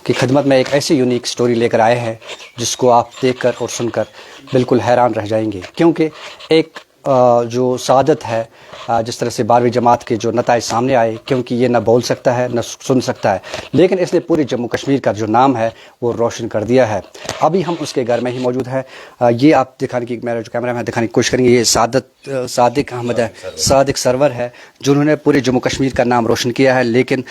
کی خدمت میں ایک ایسی یونیک سٹوری لے کر آئے ہیں جس کو آپ دیکھ کر اور سن کر بالکل حیران رہ جائیں گے، کیونکہ ایک جو سعادت ہے، جس طرح سے 12ویں جماعت کے جو نتائج سامنے آئے، کیونکہ یہ نہ بول سکتا ہے نہ سن سکتا ہے، لیکن اس نے پورے جموں کشمیر کا جو نام ہے وہ روشن کر دیا ہے۔ ابھی ہم اس کے گھر میں ہی موجود ہے۔ یہ آپ دکھانے کی، میرا جو کیمرہ میں دکھانے کی کوشش کریں گے، یہ صادق احمد ہے، صادق سرور ہے، جنہوں نے پورے جموں کشمیر کا نام روشن کیا ہے، لیکن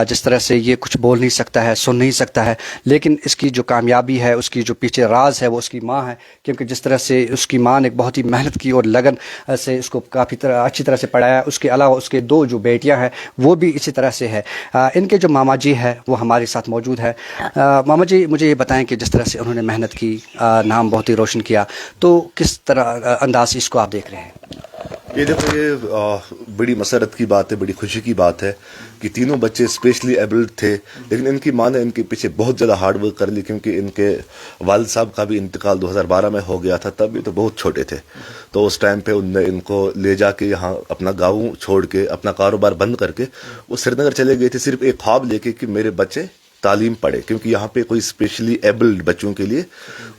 جس طرح سے یہ کچھ بول نہیں سکتا ہے، سن نہیں سکتا ہے، لیکن اس کی جو کامیابی ہے، اس کی جو پیچھے راز ہے وہ اس کی ماں ہے، کیونکہ جس طرح سے اس کی ماں نے بہت ہی محنت کی اور لگن سے اس کو کافی اچھی طرح سے پڑھایا۔ اس کے علاوہ اس کے 2 جو بیٹیاں ہیں وہ بھی اسی طرح سے ہے۔ ان کے جو ماما جی ہے وہ ہمارے ساتھ موجود ہے۔ ماما جی مجھے یہ بتائیں کہ جس طرح سے انہوں نے محنت کی، نام بہت ہی روشن کیا، تو کس طرح انداز سے اس کو آپ دیکھ رہے ہیں؟ یہ دیکھو، یہ بڑی مسرت کی بات ہے، بڑی خوشی کی بات ہے کہ تینوں بچے اسپیشلی ایبلڈ تھے، لیکن ان کی ماں نے ان کے پیچھے بہت زیادہ ہارڈ ورک کر لی، کیونکہ ان کے والد صاحب کا بھی انتقال 2012 میں ہو گیا تھا۔ تب یہ تو بہت چھوٹے تھے، تو اس ٹائم پہ ان نے ان کو لے جا کے یہاں اپنا گاؤں چھوڑ کے، اپنا کاروبار بند کر کے وہ سری نگر چلے گئے تھے، صرف ایک خواب لے کے کہ میرے بچے تعلیم پڑھے، کیونکہ یہاں پہ کوئی اسپیشلی ایبلڈ بچوں کے لیے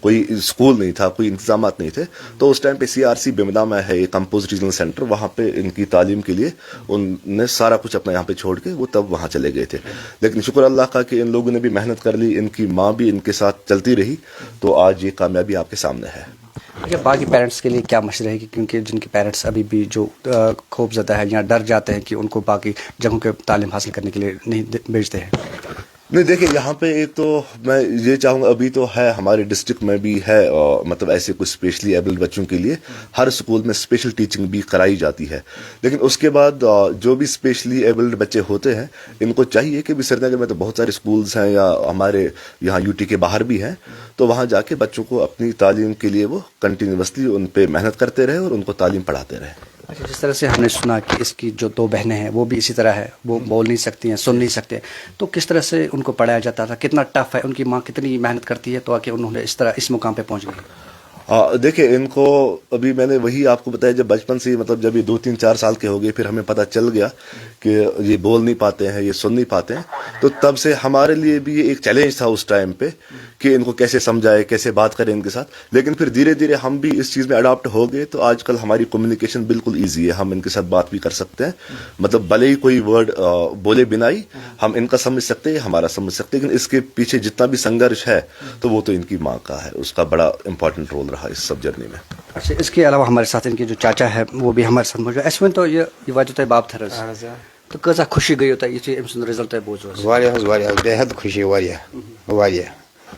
کوئی اسکول نہیں تھا، کوئی انتظامات نہیں تھے۔ تو اس ٹائم پہ CRC بمنا میں ہے ایک کمپوز ریجنل سینٹر، وہاں پہ ان کی تعلیم کے لیے ان نے سارا کچھ اپنا یہاں پہ چھوڑ کے وہ تب وہاں چلے گئے تھے۔ لیکن شکر اللہ کا کہ ان لوگوں نے بھی محنت کر لی، ان کی ماں بھی ان کے ساتھ چلتی رہی، تو آج یہ کامیابی آپ کے سامنے ہے۔ باقی پیرنٹس کے لیے کیا مشورہ ہے، کیونکہ جن کے پیرنٹس ابھی بھی جو خوف زدہ ہے یا ڈر جاتے ہیں کہ ان کو باقی جگہوں کے تعلیم حاصل کرنے کے لیے نہیں بھیجتے ہیں؟ نہیں، دیکھیں، یہاں پہ ایک تو میں یہ چاہوں گا، ابھی تو ہے ہمارے ڈسٹرکٹ میں بھی ہے، مطلب ایسے کچھ اسپیشلی ایبلڈ بچوں کے لیے ہر اسکول میں اسپیشل ٹیچنگ بھی کرائی جاتی ہے، لیکن اس کے بعد جو بھی اسپیشلی ایبلڈ بچے ہوتے ہیں ان کو چاہیے کہ بھی سری نگر میں تو بہت سارے اسکولز ہیں، یا ہمارے یہاں UT کے باہر بھی ہیں، تو وہاں جا کے بچوں کو اپنی تعلیم کے لیے وہ کنٹینیوسلی ان پہ محنت کرتے رہے اور ان کو تعلیم پڑھاتے رہے۔ اچھا، جس طرح سے ہم نے سنا کہ اس کی جو 2 بہنیں ہیں وہ بھی اسی طرح ہے، وہ بول نہیں سکتی ہیں، سن نہیں سکتے، تو کس طرح سے ان کو پڑھایا جاتا تھا؟ کتنا ٹف ہے؟ ان کی ماں کتنی محنت کرتی ہے تو کہ انہوں نے اس طرح اس مقام پہ پہنچ گئے؟ دیکھیں، ان کو ابھی میں نے وہی آپ کو بتایا، جب بچپن سے مطلب جب یہ 2-3-4 سال کے ہو گئے، پھر ہمیں پتہ چل گیا کہ یہ بول نہیں پاتے ہیں، یہ سن نہیں پاتے ہیں، تو تب سے ہمارے لیے بھی یہ ایک چیلنج تھا اس ٹائم پہ کہ ان کو کیسے سمجھائے، کیسے بات کریں ان کے ساتھ۔ لیکن پھر دھیرے دھیرے ہم بھی اس چیز میں اڈاپٹ ہو گئے، تو آج کل ہماری کمیونیکیشن بالکل ایزی ہے، ہم ان کے ساتھ بات بھی کر سکتے ہیں، مطلب بھلے ہی کوئی ورڈ بولے بنا ہی ہم ان کا سمجھ سکتے ہیں، ہمارا سمجھ سکتے ہیں، لیکن اس کے پیچھے جتنا بھی سنگھرش ہے تو وہ تو ان کی ماں کا ہے، اس کا بڑا امپورٹنٹ رول رہا اس سب جرنی میں۔ اچھا، اس کے علاوہ ہمارے ساتھ ان کے جو چاچا ہے وہ بھی ہمارے ساتھ موجود ہے۔ اس میں تو یہ وجہ تہ باب تھرز تو کیسا خوشی گئی ہوتا ہے ام سن رزلٹ بوزو؟ واریاہ بے حد خوشی، واریاہ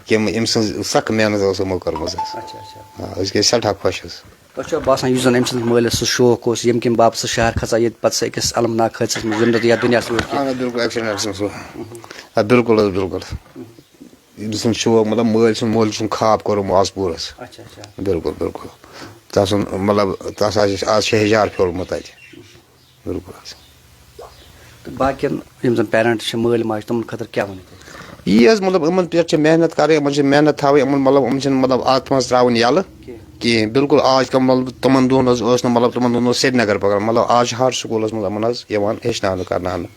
کہ ام سن سخ محنت اس یمو کٔرمٕژ۔ اچھا اچھا، أسۍ گٔے سٮ۪ٹھاہ خۄش حظ۔ تۄہہِ چھُوا باسان یُس زن أمۍ سٕنٛدِس مٲلِس سُہ شوق اوس ییٚمہِ کِنۍ باپتھ سُہ شہر کھژان ییٚتہِ پتہٕ سُہ أکِس المناک حٲدثس منٛز ییٚمہِ دۄہ یتھ دُنیاہس منٛز بالکل ایکسیڈنٹ سُہ بالکل حظ بالکل أمۍ سُنٛد شوق، مطلب مٲلۍ سُنٛد مول چھُن خواب کوٚرمُت آسپوٗرس۔ اچھا اچھا، بالکل بالکل تس مطلب تس آز شہجار پھیوٗرمُت تتہِ، بالکل حظ۔ تہٕ باقین یِم زن پیرنٹس چھِ، مٲلۍ ماجہِ، تِمن خٲطرٕ کیاہ ؤنِو تُہۍ؟ یی حظ، مطلب یِمن پٮ۪ٹھ چھِ محنت کرٕنۍ، یِمن چھِ محنت تھاوٕنۍ، یِمن مطلب یِم چھِنہٕ مطلب اتھ منٛز تراوٕنۍ یلہٕ کِہیٖنۍ۔ بالکل آز کل مطلب تِمن دۄہن حظ ٲس نہٕ مطلب تِمن دۄہن اوس سری نگر پکان، مطلب آز چھِ ہر سکوٗلس منٛز یِمن حظ یِوان ہیٚچھناونہٕ کرناونہٕ،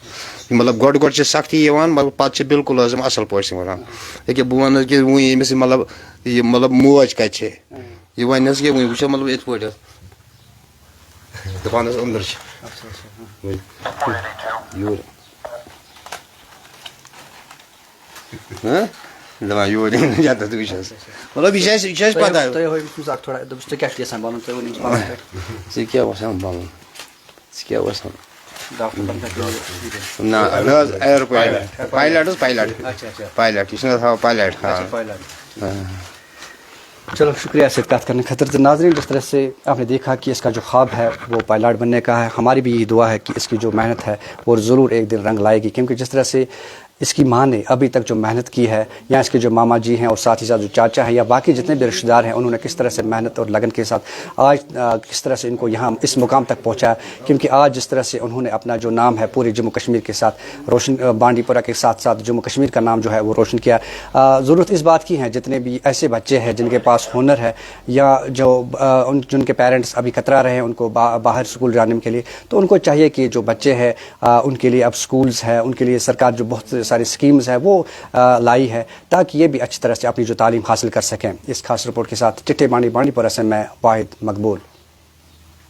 مطلب گۄڈٕ چھِ سختی یِوان، مگر پتہٕ چھِ بالکل حظ یِم اصل پٲٹھۍ وَنان۔ ییٚکیٛاہ بہٕ وَنہٕ حظ کہِ وۄنۍ ییٚمِس یہِ مطلب موج کتہِ چھِ، یہِ وَنہِ حظ کہِ وۄنۍ وٕچھو مطلب یِتھ پٲٹھۍ حظ دپان حظ أنٛدٕر چھِ یورٕ دپان یورٕ یتَتھ وٕچھ حظ، مطلب یہِ چھِ اَسہِ پتہ۔ تۄہہِ ہٲیِو أمِس اکھ تھوڑا، دوٚپُس تُہۍ کیاہ چھِو یژھان بنُن، تُہۍ ؤنِو أمِس پانَس پٮ۪ٹھ۔ ژٕ کیٛاہ وَسان بنُن، ژٕ کیٛاہ وَسان؟ ڈاکٹر بنتا نہ حظ ایر پایلٹ حظ، پایلٹ اچھا اچھا پایلٹ، یہِ چھُنہٕ حظ ہاوان پایلٹ۔ ہاں چلو شکریہ سے بات کرنے خاطر۔ تو ناظرین، جس طرح سے آپ نے دیکھا کہ اس کا جو خواب ہے وہ پائلٹ بننے کا ہے، ہماری بھی یہی دعا ہے کہ اس کی جو محنت ہے وہ ضرور ایک دن رنگ لائے گی، کیونکہ جس طرح سے اس کی ماں نے ابھی تک جو محنت کی ہے، یا اس کے جو ماما جی ہیں اور ساتھ ہی ساتھ جو چاچا ہے یا باقی جتنے بھی رشتہ دار ہیں، انہوں نے کس طرح سے محنت اور لگن کے ساتھ آج کس طرح سے ان کو یہاں اس مقام تک پہنچایا، کیونکہ آج جس طرح سے انہوں نے اپنا جو نام ہے پورے جموں کشمیر کے ساتھ روشن، بانڈی پورہ کے ساتھ ساتھ جموں کشمیر کا نام جو ہے وہ روشن کیا۔ ضرورت اس بات کی ہے جتنے بھی ایسے بچے ہیں جن کے پاس ہنر ہے، یا جو جن کے پیرنٹس ابھی کترا رہے ہیں ان کو باہر اسکول جانے کے لیے، تو ان کو چاہیے کہ جو بچے ہیں ان کے لیے اب اسکولز ہیں، ان کے لیے سرکار جو بہت ساری اسکیمز ہیں وہ لائی ہے تاکہ یہ بھی اچھی طرح سے اپنی جو تعلیم حاصل کر سکیں. اس خاص رپورٹ کے ساتھ چٹے بانڈی پورہ سے میں واحد مقبول.